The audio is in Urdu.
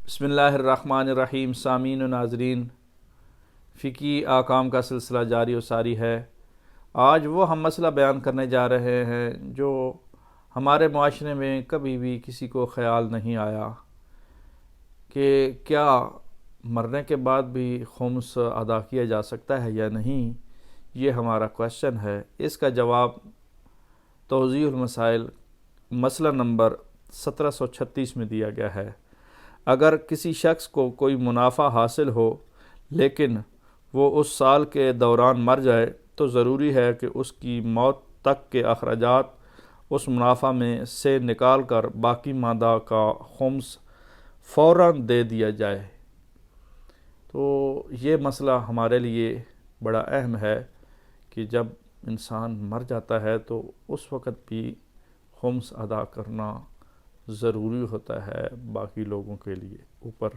بسم اللہ الرحمن الرحیم۔ سامعین و ناظرین، فقہی احکام کا سلسلہ جاری و ساری ہے۔ آج وہ ہم مسئلہ بیان کرنے جا رہے ہیں جو ہمارے معاشرے میں کبھی بھی کسی کو خیال نہیں آیا کہ کیا مرنے کے بعد بھی خمس ادا کیا جا سکتا ہے یا نہیں۔ یہ ہمارا کویشچن ہے۔ اس کا جواب توضیح المسائل مسئلہ نمبر 1736 میں دیا گیا ہے۔ اگر کسی شخص کو کوئی منافع حاصل ہو لیکن وہ اس سال کے دوران مر جائے تو ضروری ہے کہ اس کی موت تک کے اخراجات اس منافع میں سے نکال کر باقی ماندہ کا خمس فوراً دے دیا جائے۔ تو یہ مسئلہ ہمارے لیے بڑا اہم ہے کہ جب انسان مر جاتا ہے تو اس وقت بھی خمس ادا کرنا ضروری ہوتا ہے باقی لوگوں کے لیے اوپر